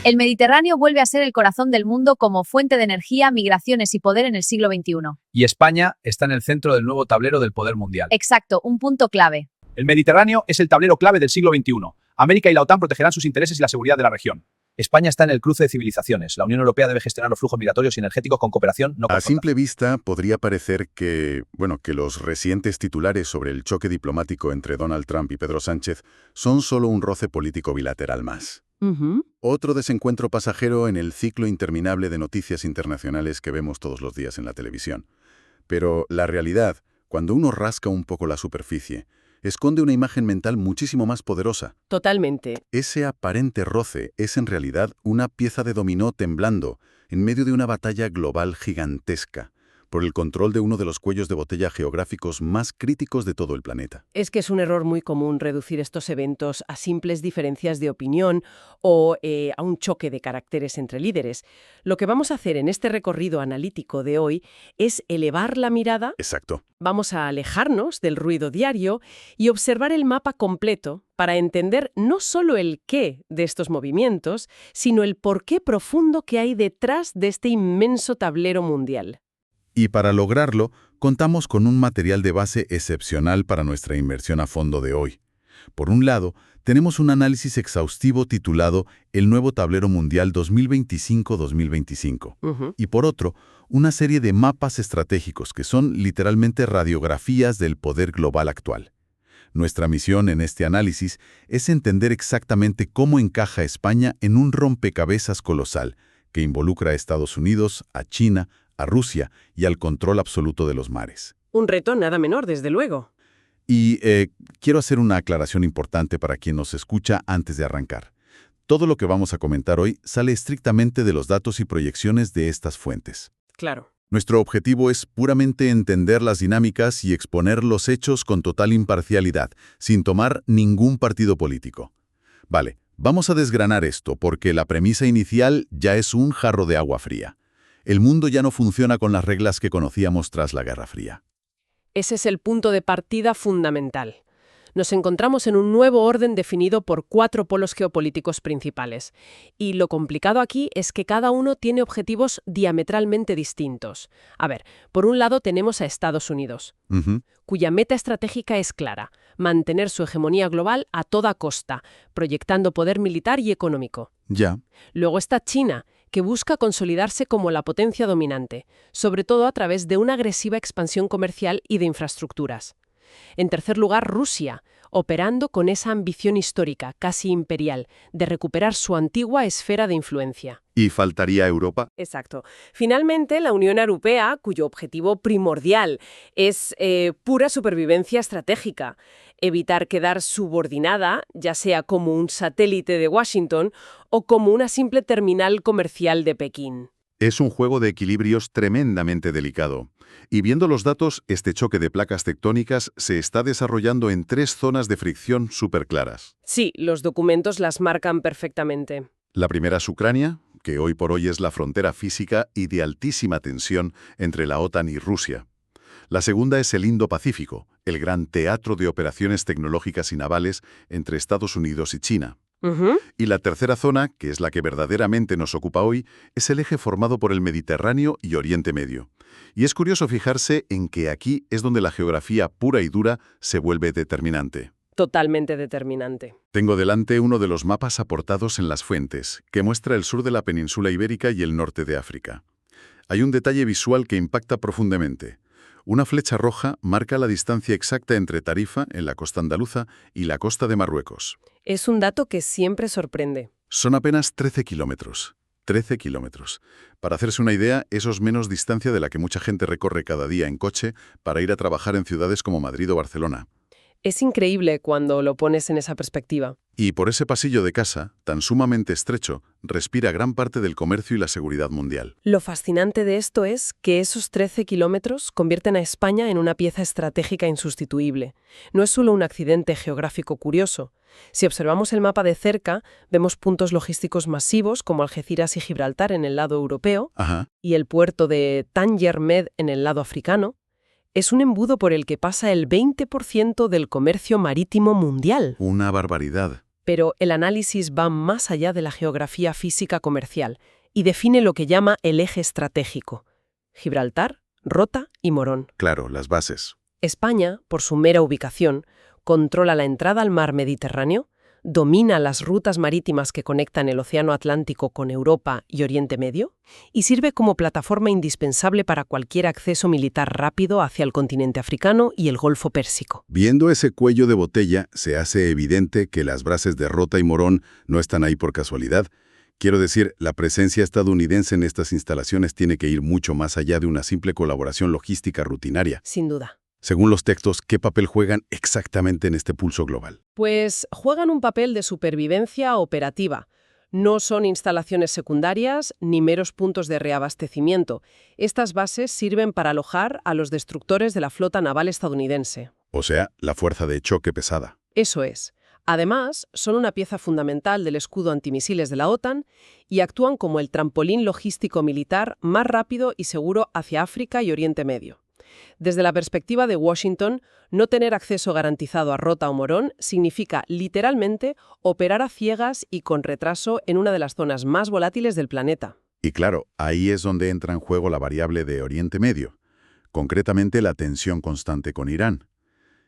El Mediterráneo vuelve a ser el corazón del mundo como fuente de energía, migraciones y poder en el siglo XXI. Y España está en el centro del nuevo tablero del poder mundial. Exacto, un punto clave. El Mediterráneo es el tablero clave del siglo XXI. América y la OTAN protegerán sus intereses y la seguridad de la región. España está en el cruce de civilizaciones. La Unión Europea debe gestionar los flujos migratorios y energéticos con cooperación, no con A simple vista, podría parecer que los recientes titulares sobre el choque diplomático entre Donald Trump y Pedro Sánchez son solo un roce político bilateral más. Otro desencuentro pasajero en el ciclo interminable de noticias internacionales que vemos todos los días en la televisión. Pero la realidad, cuando uno rasca un poco la superficie, esconde una imagen mental muchísimo más poderosa. Totalmente. Ese aparente roce es en realidad una pieza de dominó temblando en medio de una batalla global gigantesca por el control de uno de los cuellos de botella geográficos más críticos de todo el planeta. Es que es un error muy común reducir estos eventos a simples diferencias de opinión o a un choque de caracteres entre líderes. Lo que vamos a hacer en este recorrido analítico de hoy es elevar la mirada. Exacto. Vamos a alejarnos del ruido diario y observar el mapa completo para entender no solo el qué de estos movimientos, sino el porqué profundo que hay detrás de este inmenso tablero mundial. Y para lograrlo, contamos con un material de base excepcional para nuestra inmersión a fondo de hoy. Por un lado, tenemos un análisis exhaustivo titulado El nuevo tablero mundial 2025-2025. Y por otro, una serie de mapas estratégicos que son literalmente radiografías del poder global actual. Nuestra misión en este análisis es entender exactamente cómo encaja España en un rompecabezas colosal que involucra a Estados Unidos, a China, a Rusia y al control absoluto de los mares. Un reto nada menor, desde luego. Y quiero hacer una aclaración importante para quien nos escucha antes de arrancar. Todo lo que vamos a comentar hoy sale estrictamente de los datos y proyecciones de estas fuentes. Claro. Nuestro objetivo es puramente entender las dinámicas y exponer los hechos con total imparcialidad, sin tomar ningún partido político. Vale, vamos a desgranar esto porque la premisa inicial ya es un jarro de agua fría. El mundo ya no funciona con las reglas que conocíamos tras la Guerra Fría. Ese es el punto de partida fundamental. Nos encontramos en un nuevo orden definido por 4 polos geopolíticos principales. Y lo complicado aquí es que cada uno tiene objetivos diametralmente distintos. A ver, por un lado tenemos a Estados Unidos, cuya meta estratégica es clara: mantener su hegemonía global a toda costa, proyectando poder militar y económico. Ya. Luego está China, que busca consolidarse como la potencia dominante, sobre todo a través de una agresiva expansión comercial y de infraestructuras. En tercer lugar, Rusia, operando con esa ambición histórica, casi imperial, de recuperar su antigua esfera de influencia. ¿Y faltaría Europa? Exacto. Finalmente, la Unión Europea, cuyo objetivo primordial es pura supervivencia estratégica, evitar quedar subordinada, ya sea como un satélite de Washington o como una simple terminal comercial de Pekín. Es un juego de equilibrios tremendamente delicado. Y viendo los datos, este choque de placas tectónicas se está desarrollando en 3 zonas de fricción súper claras. Sí, los documentos las marcan perfectamente. La primera es Ucrania, que hoy por hoy es la frontera física y de altísima tensión entre la OTAN y Rusia. La segunda es el Indo-Pacífico, el gran teatro de operaciones tecnológicas y navales entre Estados Unidos y China. Y la tercera zona, que es la que verdaderamente nos ocupa hoy, es el eje formado por el Mediterráneo y Oriente Medio. Y es curioso fijarse en que aquí es donde la geografía pura y dura se vuelve determinante. Totalmente determinante. Tengo delante uno de los mapas aportados en las fuentes, que muestra el sur de la península ibérica y el norte de África. Hay un detalle visual que impacta profundamente. Una flecha roja marca la distancia exacta entre Tarifa, en la costa andaluza, y la costa de Marruecos. Es un dato que siempre sorprende. Son apenas 13 kilómetros. 13 kilómetros. Para hacerse una idea, eso es menos distancia de la que mucha gente recorre cada día en coche para ir a trabajar en ciudades como Madrid o Barcelona. Es increíble cuando lo pones en esa perspectiva. Y por ese pasillo de casa, tan sumamente estrecho, respira gran parte del comercio y la seguridad mundial. Lo fascinante de esto es que esos 13 kilómetros convierten a España en una pieza estratégica insustituible. No es solo un accidente geográfico curioso. Si observamos el mapa de cerca, vemos puntos logísticos masivos como Algeciras y Gibraltar en el lado europeo y el puerto de Tánger Med en el lado africano. Es un embudo por el que pasa el 20% del comercio marítimo mundial. Una barbaridad. Pero el análisis va más allá de la geografía física comercial y define lo que llama el eje estratégico: Gibraltar, Rota y Morón. Claro, las bases. España, por su mera ubicación, controla la entrada al mar Mediterráneo, domina las rutas marítimas que conectan el Océano Atlántico con Europa y Oriente Medio, y sirve como plataforma indispensable para cualquier acceso militar rápido hacia el continente africano y el Golfo Pérsico. Viendo ese cuello de botella, se hace evidente que las bases de Rota y Morón no están ahí por casualidad. Quiero decir, la presencia estadounidense en estas instalaciones tiene que ir mucho más allá de una simple colaboración logística rutinaria. Sin duda. Según los textos, ¿qué papel juegan exactamente en este pulso global? Pues juegan un papel de supervivencia operativa. No son instalaciones secundarias ni meros puntos de reabastecimiento. Estas bases sirven para alojar a los destructores de la flota naval estadounidense. O sea, la fuerza de choque pesada. Eso es. Además, son una pieza fundamental del escudo antimisiles de la OTAN y actúan como el trampolín logístico militar más rápido y seguro hacia África y Oriente Medio. Desde la perspectiva de Washington, no tener acceso garantizado a Rota o Morón significa, literalmente, operar a ciegas y con retraso en una de las zonas más volátiles del planeta. Y claro, ahí es donde entra en juego la variable de Oriente Medio, concretamente la tensión constante con Irán.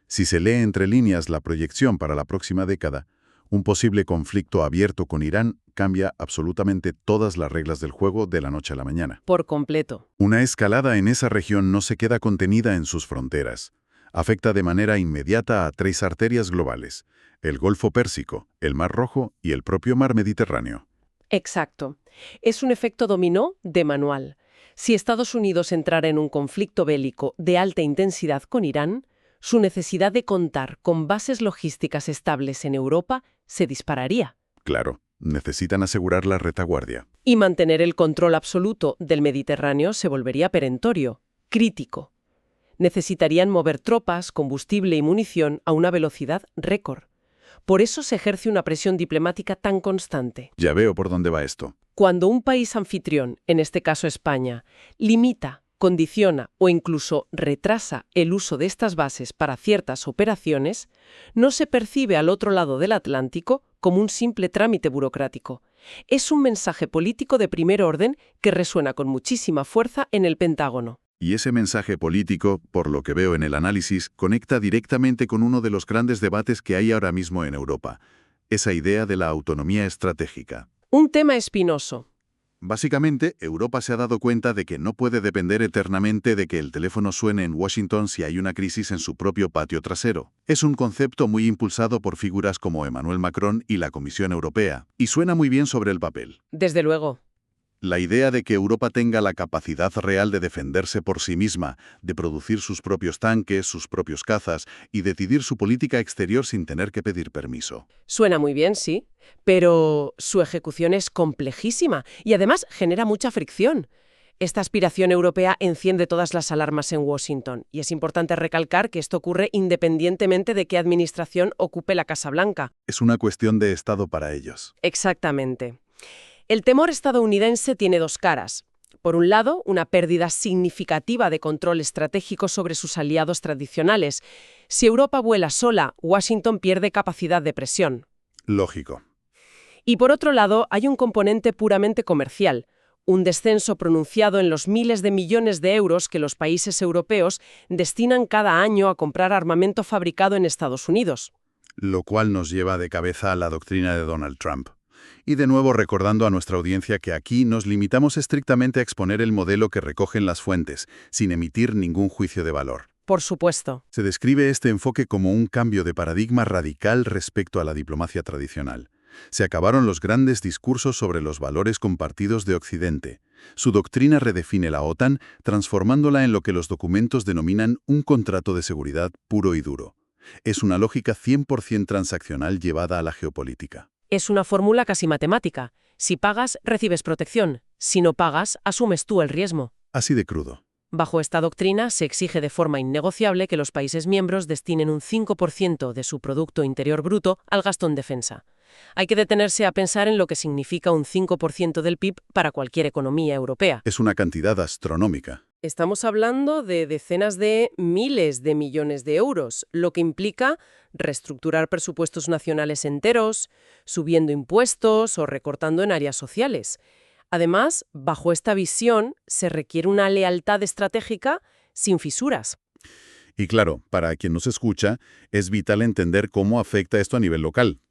Si se lee entre líneas la proyección para la próxima década, un posible conflicto abierto con Irán cambia absolutamente todas las reglas del juego de la noche a la mañana. Por completo. Una escalada en esa región no se queda contenida en sus fronteras. Afecta de manera inmediata a 3 arterias globales: el Golfo Pérsico, el Mar Rojo y el propio Mar Mediterráneo. Exacto. Es un efecto dominó de manual. Si Estados Unidos entrara en un conflicto bélico de alta intensidad con Irán, su necesidad de contar con bases logísticas estables en Europa se dispararía. Claro, necesitan asegurar la retaguardia. Y mantener el control absoluto del Mediterráneo se volvería perentorio, crítico. Necesitarían mover tropas, combustible y munición a una velocidad récord. Por eso se ejerce una presión diplomática tan constante. Ya veo por dónde va esto. Cuando un país anfitrión, en este caso España, limita, condiciona o incluso retrasa el uso de estas bases para ciertas operaciones, no se percibe al otro lado del Atlántico como un simple trámite burocrático. Es un mensaje político de primer orden que resuena con muchísima fuerza en el Pentágono. Y ese mensaje político, por lo que veo en el análisis, conecta directamente con uno de los grandes debates que hay ahora mismo en Europa: esa idea de la autonomía estratégica. Un tema espinoso. Básicamente, Europa se ha dado cuenta de que no puede depender eternamente de que el teléfono suene en Washington si hay una crisis en su propio patio trasero. Es un concepto muy impulsado por figuras como Emmanuel Macron y la Comisión Europea, y suena muy bien sobre el papel. Desde luego. La idea de que Europa tenga la capacidad real de defenderse por sí misma, de producir sus propios tanques, sus propios cazas y decidir su política exterior sin tener que pedir permiso. Suena muy bien, sí, pero su ejecución es complejísima y además genera mucha fricción. Esta aspiración europea enciende todas las alarmas en Washington y es importante recalcar que esto ocurre independientemente de qué administración ocupe la Casa Blanca. Es una cuestión de Estado para ellos. Exactamente. El temor estadounidense tiene 2 caras. Por un lado, una pérdida significativa de control estratégico sobre sus aliados tradicionales. Si Europa vuela sola, Washington pierde capacidad de presión. Lógico. Y por otro lado, hay un componente puramente comercial, un descenso pronunciado en los miles de millones de euros que los países europeos destinan cada año a comprar armamento fabricado en Estados Unidos. Lo cual nos lleva de cabeza a la doctrina de Donald Trump. Y de nuevo recordando a nuestra audiencia que aquí nos limitamos estrictamente a exponer el modelo que recogen las fuentes, sin emitir ningún juicio de valor. Por supuesto. Se describe este enfoque como un cambio de paradigma radical respecto a la diplomacia tradicional. Se acabaron los grandes discursos sobre los valores compartidos de Occidente. Su doctrina redefine la OTAN, transformándola en lo que los documentos denominan un contrato de seguridad puro y duro. Es una lógica 100% transaccional llevada a la geopolítica. Es una fórmula casi matemática. Si pagas, recibes protección. Si no pagas, asumes tú el riesgo. Así de crudo. Bajo esta doctrina, se exige de forma innegociable que los países miembros destinen un 5% de su Producto Interior Bruto al gasto en defensa. Hay que detenerse a pensar en lo que significa un 5% del PIB para cualquier economía europea. Es una cantidad astronómica. Estamos hablando de decenas de miles de millones de euros, lo que implica reestructurar presupuestos nacionales enteros, subiendo impuestos o recortando en áreas sociales. Además, bajo esta visión, se requiere una lealtad estratégica sin fisuras. Y claro, para quien nos escucha, es vital entender cómo afecta esto a nivel local.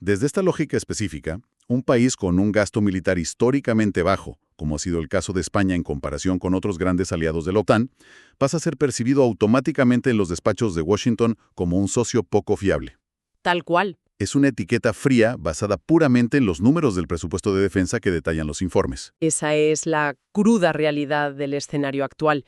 Desde esta lógica específica, un país con un gasto militar históricamente bajo, como ha sido el caso de España en comparación con otros grandes aliados de la OTAN, pasa a ser percibido automáticamente en los despachos de Washington como un socio poco fiable. Tal cual. Es una etiqueta fría basada puramente en los números del presupuesto de defensa que detallan los informes. Esa es la cruda realidad del escenario actual.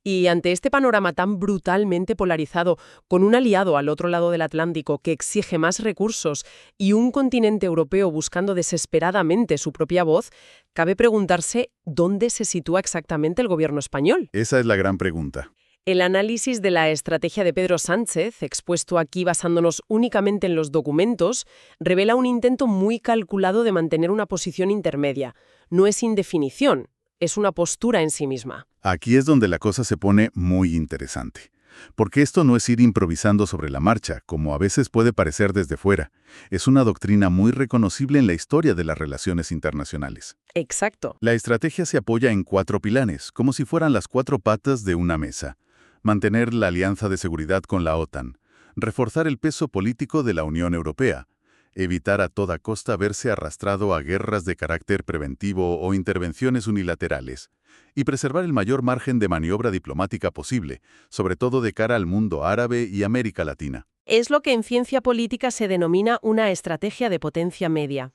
Y ante este panorama tan brutalmente polarizado, con un aliado al otro lado del Atlántico que exige más recursos y un continente europeo buscando desesperadamente su propia voz, cabe preguntarse dónde se sitúa exactamente el gobierno español. Esa es la gran pregunta. El análisis de la estrategia de Pedro Sánchez, expuesto aquí basándonos únicamente en los documentos, revela un intento muy calculado de mantener una posición intermedia. No es indefinición, es una postura en sí misma. Aquí es donde la cosa se pone muy interesante. Porque esto no es ir improvisando sobre la marcha, como a veces puede parecer desde fuera. Es una doctrina muy reconocible en la historia de las relaciones internacionales. Exacto. La estrategia se apoya en 4 pilares, como si fueran las 4 patas de una mesa. Mantener la alianza de seguridad con la OTAN, reforzar el peso político de la Unión Europea, evitar a toda costa verse arrastrado a guerras de carácter preventivo o intervenciones unilaterales, y preservar el mayor margen de maniobra diplomática posible, sobre todo de cara al mundo árabe y América Latina. Es lo que en ciencia política se denomina una estrategia de potencia media.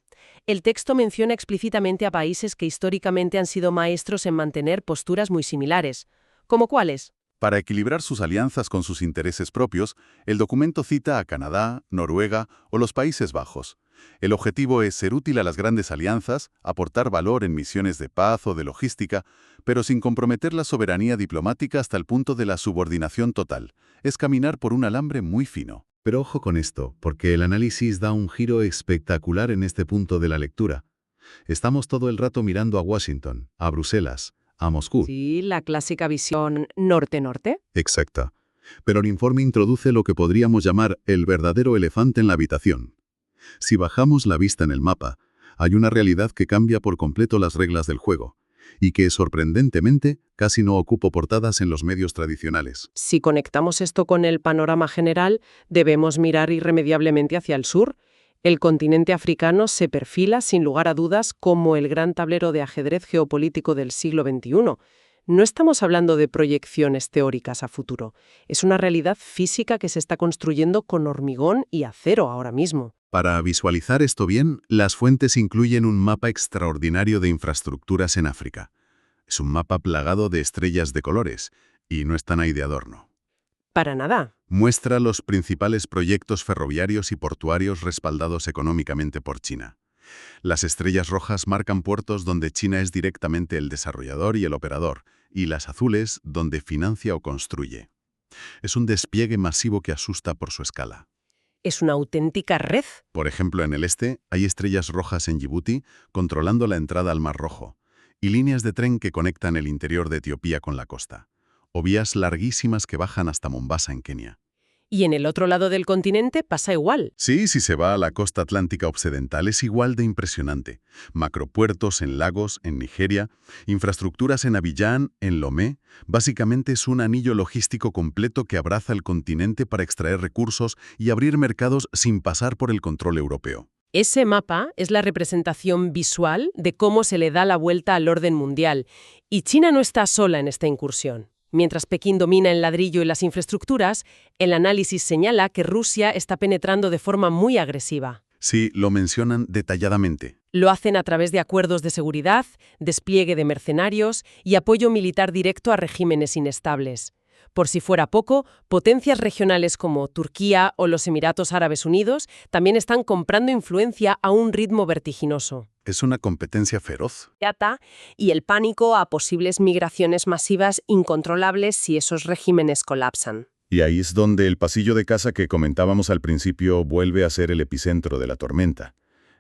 El texto menciona explícitamente a países que históricamente han sido maestros en mantener posturas muy similares. ¿Cómo cuáles? Para equilibrar sus alianzas con sus intereses propios, el documento cita a Canadá, Noruega o los Países Bajos. El objetivo es ser útil a las grandes alianzas, aportar valor en misiones de paz o de logística, pero sin comprometer la soberanía diplomática hasta el punto de la subordinación total. Es caminar por un alambre muy fino. Pero ojo con esto, porque el análisis da un giro espectacular en este punto de la lectura. Estamos todo el rato mirando a Washington, a Bruselas, a Moscú. Sí, la clásica visión norte-norte. Exacta. Pero el informe introduce lo que podríamos llamar el verdadero elefante en la habitación. Si bajamos la vista en el mapa, hay una realidad que cambia por completo las reglas del juego, y que, sorprendentemente, casi no ocupa portadas en los medios tradicionales. Si conectamos esto con el panorama general, debemos mirar irremediablemente hacia el sur. El continente africano se perfila, sin lugar a dudas, como el gran tablero de ajedrez geopolítico del siglo XXI. No estamos hablando de proyecciones teóricas a futuro. Es una realidad física que se está construyendo con hormigón y acero ahora mismo. Para visualizar esto bien, las fuentes incluyen un mapa extraordinario de infraestructuras en África. Es un mapa plagado de estrellas de colores, y no están ahí de adorno. Para nada. Muestra los principales proyectos ferroviarios y portuarios respaldados económicamente por China. Las estrellas rojas marcan puertos donde China es directamente el desarrollador y el operador, y las azules donde financia o construye. Es un despliegue masivo que asusta por su escala. Es una auténtica red. Por ejemplo, en el este hay estrellas rojas en Djibouti controlando la entrada al Mar Rojo, y líneas de tren que conectan el interior de Etiopía con la costa, o vías larguísimas que bajan hasta Mombasa en Kenia. Y en el otro lado del continente pasa igual. Sí, si se va a la costa atlántica occidental es igual de impresionante. Macropuertos en Lagos, en Nigeria, infraestructuras en Abiyán, en Lomé. Básicamente es un anillo logístico completo que abraza el continente para extraer recursos y abrir mercados sin pasar por el control europeo. Ese mapa es la representación visual de cómo se le da la vuelta al orden mundial. Y China no está sola en esta incursión. Mientras Pekín domina el ladrillo y las infraestructuras, el análisis señala que Rusia está penetrando de forma muy agresiva. Sí, lo mencionan detalladamente. Lo hacen a través de acuerdos de seguridad, despliegue de mercenarios y apoyo militar directo a regímenes inestables. Por si fuera poco, potencias regionales como Turquía o los Emiratos Árabes Unidos también están comprando influencia a un ritmo vertiginoso. Es una competencia feroz. Y el pánico a posibles migraciones masivas incontrolables si esos regímenes colapsan. Y ahí es donde el pasillo de casa que comentábamos al principio vuelve a ser el epicentro de la tormenta.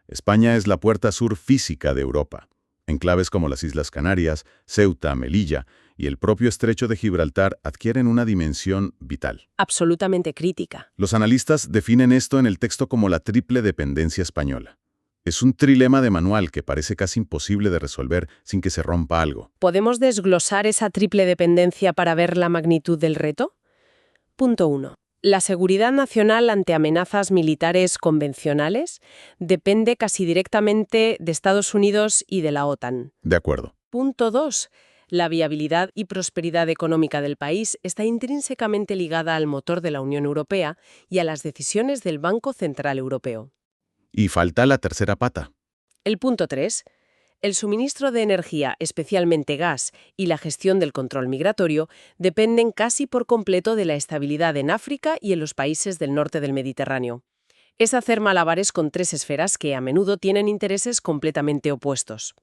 España es la puerta sur física de Europa. Enclaves como las Islas Canarias, Ceuta, Melilla y el propio Estrecho de Gibraltar adquieren una dimensión vital. Absolutamente crítica. Los analistas definen esto en el texto como la triple dependencia española. Es un trilema de manual que parece casi imposible de resolver sin que se rompa algo. ¿Podemos desglosar esa triple dependencia para ver la magnitud del reto? Punto 1. La seguridad nacional ante amenazas militares convencionales depende casi directamente de Estados Unidos y de la OTAN. De acuerdo. Punto 2. La viabilidad y prosperidad económica del país está intrínsecamente ligada al motor de la Unión Europea y a las decisiones del Banco Central Europeo. Y falta la tercera pata. El punto 3. El suministro de energía, especialmente gas, y la gestión del control migratorio dependen casi por completo de la estabilidad en África y en los países del norte del Mediterráneo. Es hacer malabares con tres esferas que a menudo tienen intereses completamente opuestos.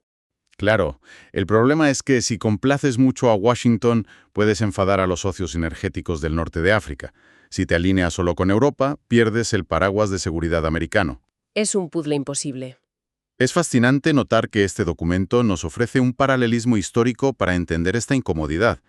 Claro, el problema es que si complaces mucho a Washington, puedes enfadar a los socios energéticos del norte de África. Si te alineas solo con Europa, pierdes el paraguas de seguridad americano. Es un puzzle imposible. Es fascinante notar que este documento nos ofrece un paralelismo histórico para entender esta incomodidad.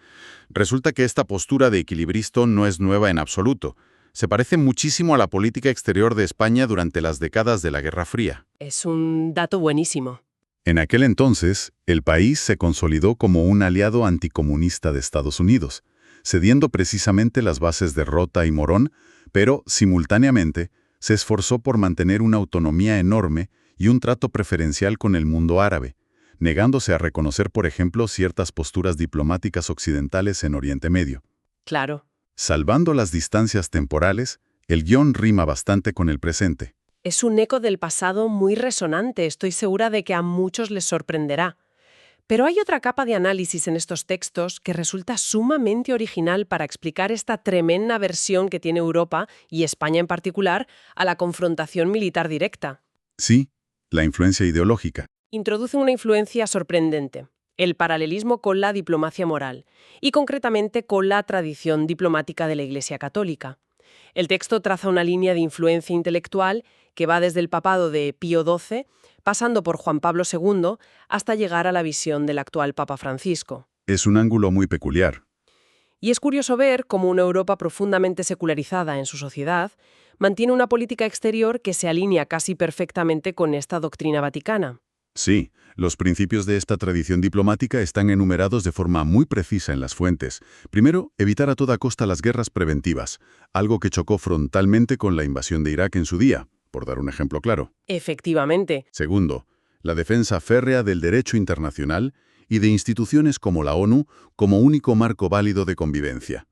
Resulta que esta postura de equilibristo no es nueva en absoluto. Se parece muchísimo a la política exterior de España durante las décadas de la Guerra Fría. Es un dato buenísimo. En aquel entonces, el país se consolidó como un aliado anticomunista de Estados Unidos, cediendo precisamente las bases de Rota y Morón, pero, simultáneamente, se esforzó por mantener una autonomía enorme y un trato preferencial con el mundo árabe, negándose a reconocer, por ejemplo, ciertas posturas diplomáticas occidentales en Oriente Medio. Claro. Salvando las distancias temporales, el guión rima bastante con el presente. Es un eco del pasado muy resonante. Estoy segura de que a muchos les sorprenderá. Pero hay otra capa de análisis en estos textos que resulta sumamente original para explicar esta tremenda aversión que tiene Europa, y España en particular, a la confrontación militar directa. Sí, la influencia ideológica. Introduce una influencia sorprendente, el paralelismo con la diplomacia moral, y concretamente con la tradición diplomática de la Iglesia Católica. El texto traza una línea de influencia intelectual que va desde el papado de Pío XII, pasando por Juan Pablo II, hasta llegar a la visión del actual Papa Francisco. Es un ángulo muy peculiar. Y es curioso ver cómo una Europa profundamente secularizada en su sociedad mantiene una política exterior que se alinea casi perfectamente con esta doctrina vaticana. Sí, los principios de esta tradición diplomática están enumerados de forma muy precisa en las fuentes. Primero, evitar a toda costa las guerras preventivas, algo que chocó frontalmente con la invasión de Irak en su día, por dar un ejemplo claro. Efectivamente. Segundo, la defensa férrea del derecho internacional y de instituciones como la ONU como único marco válido de convivencia.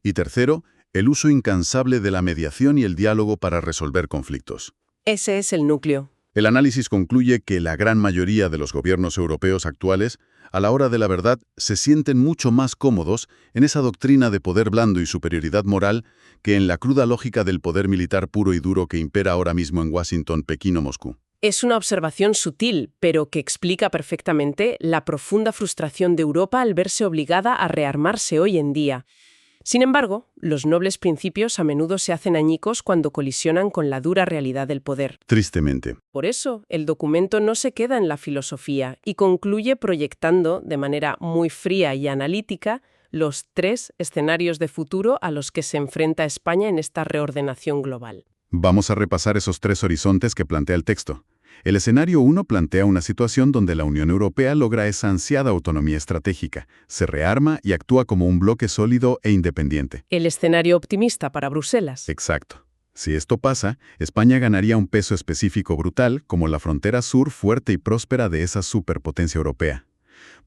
Y tercero, el uso incansable de la mediación y el diálogo para resolver conflictos. Ese es el núcleo. El análisis concluye que la gran mayoría de los gobiernos europeos actuales, a la hora de la verdad, se sienten mucho más cómodos en esa doctrina de poder blando y superioridad moral que en la cruda lógica del poder militar puro y duro que impera ahora mismo en Washington, Pekín o Moscú. Es una observación sutil, pero que explica perfectamente la profunda frustración de Europa al verse obligada a rearmarse hoy en día. Sin embargo, los nobles principios a menudo se hacen añicos cuando colisionan con la dura realidad del poder. Tristemente. Por eso, el documento no se queda en la filosofía y concluye proyectando, de manera muy fría y analítica, los tres escenarios de futuro a los que se enfrenta España en esta reordenación global. Vamos a repasar esos tres horizontes que plantea el texto. El escenario 1 plantea una situación donde la Unión Europea logra esa ansiada autonomía estratégica, se rearma y actúa como un bloque sólido e independiente. El escenario optimista para Bruselas. Exacto. Si esto pasa, España ganaría un peso específico brutal como la frontera sur fuerte y próspera de esa superpotencia europea.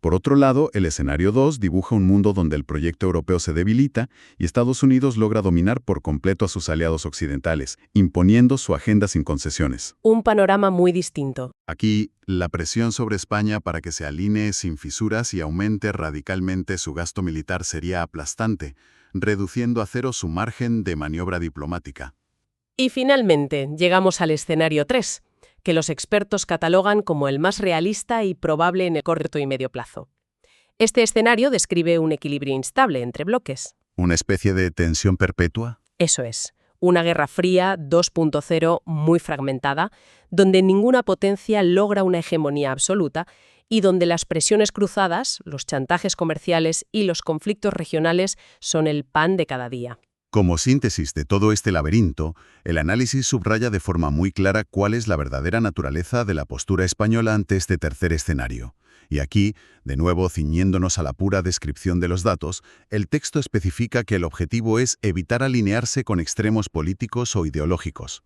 Por otro lado, el escenario 2 dibuja un mundo donde el proyecto europeo se debilita y Estados Unidos logra dominar por completo a sus aliados occidentales, imponiendo su agenda sin concesiones. Un panorama muy distinto. Aquí, la presión sobre España para que se alinee sin fisuras y aumente radicalmente su gasto militar sería aplastante, reduciendo a cero su margen de maniobra diplomática. Y finalmente, llegamos al escenario 3, que los expertos catalogan como el más realista y probable en el corto y medio plazo. Este escenario describe un equilibrio instable entre bloques. ¿Una especie de tensión perpetua? Eso es, una guerra fría 2.0 muy fragmentada, donde ninguna potencia logra una hegemonía absoluta y donde las presiones cruzadas, los chantajes comerciales y los conflictos regionales son el pan de cada día. Como síntesis de todo este laberinto, el análisis subraya de forma muy clara cuál es la verdadera naturaleza de la postura española ante este tercer escenario. Y aquí, de nuevo ciñéndonos a la pura descripción de los datos, el texto especifica que el objetivo es evitar alinearse con extremos políticos o ideológicos.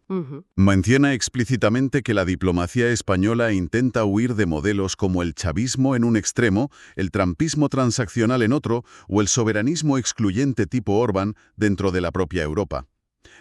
Menciona explícitamente que la diplomacia española intenta huir de modelos como el chavismo en un extremo, el trumpismo transaccional en otro o el soberanismo excluyente tipo Orbán dentro de la propia Europa.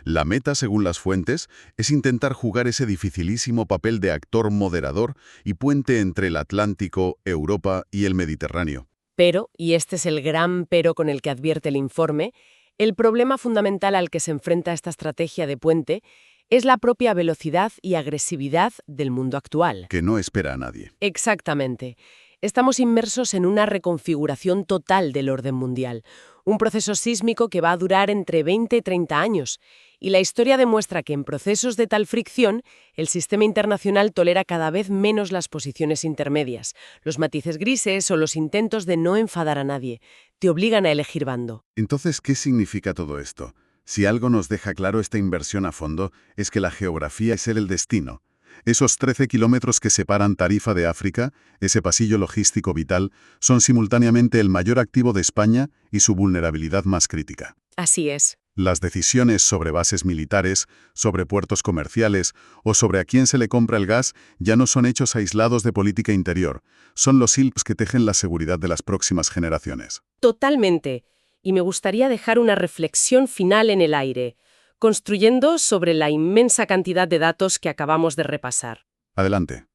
La meta, según las fuentes, es intentar jugar ese dificilísimo papel de actor moderador y puente entre el Atlántico, Europa y el Mediterráneo. Pero, y este es el gran pero con el que advierte el informe, el problema fundamental al que se enfrenta esta estrategia de puente es la propia velocidad y agresividad del mundo actual. Que no espera a nadie. Exactamente. Estamos inmersos en una reconfiguración total del orden mundial, un proceso sísmico que va a durar entre 20 y 30 años, y la historia demuestra que en procesos de tal fricción, el sistema internacional tolera cada vez menos las posiciones intermedias, los matices grises o los intentos de no enfadar a nadie. Te obligan a elegir bando. Entonces, ¿qué significa todo esto? Si algo nos deja claro esta inversión a fondo, es que la geografía es el destino. Esos 13 kilómetros que separan Tarifa de África, ese pasillo logístico vital, son simultáneamente el mayor activo de España y su vulnerabilidad más crítica. Así es. Las decisiones sobre bases militares, sobre puertos comerciales o sobre a quién se le compra el gas ya no son hechos aislados de política interior, son los hilos que tejen la seguridad de las próximas generaciones. Totalmente. Y me gustaría dejar una reflexión final en el aire, construyendo sobre la inmensa cantidad de datos que acabamos de repasar. Adelante.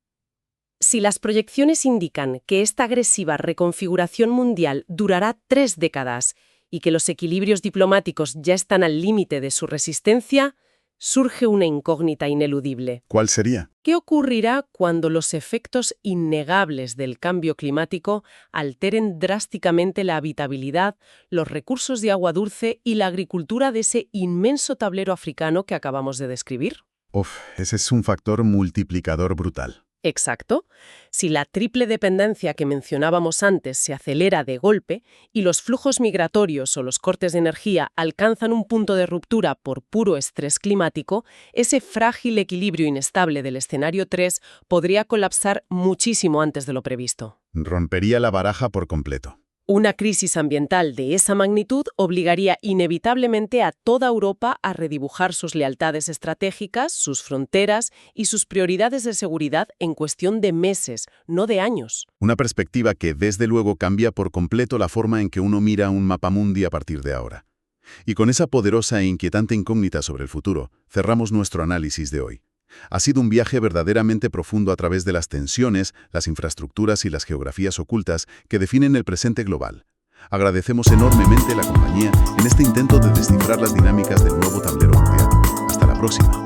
Si las proyecciones indican que esta agresiva reconfiguración mundial durará 3 décadas y que los equilibrios diplomáticos ya están al límite de su resistencia, surge una incógnita ineludible. ¿Cuál sería? ¿Qué ocurrirá cuando los efectos innegables del cambio climático alteren drásticamente la habitabilidad, los recursos de agua dulce y la agricultura de ese inmenso tablero africano que acabamos de describir? Ese es un factor multiplicador brutal. Exacto. Si la triple dependencia que mencionábamos antes se acelera de golpe y los flujos migratorios o los cortes de energía alcanzan un punto de ruptura por puro estrés climático, ese frágil equilibrio inestable del escenario 3 podría colapsar muchísimo antes de lo previsto. Rompería la baraja por completo. Una crisis ambiental de esa magnitud obligaría inevitablemente a toda Europa a redibujar sus lealtades estratégicas, sus fronteras y sus prioridades de seguridad en cuestión de meses, no de años. Una perspectiva que desde luego cambia por completo la forma en que uno mira un mapamundi a partir de ahora. Y con esa poderosa e inquietante incógnita sobre el futuro, cerramos nuestro análisis de hoy. Ha sido un viaje verdaderamente profundo a través de las tensiones, las infraestructuras y las geografías ocultas que definen el presente global. Agradecemos enormemente la compañía en este intento de descifrar las dinámicas del nuevo tablero mundial. Hasta la próxima.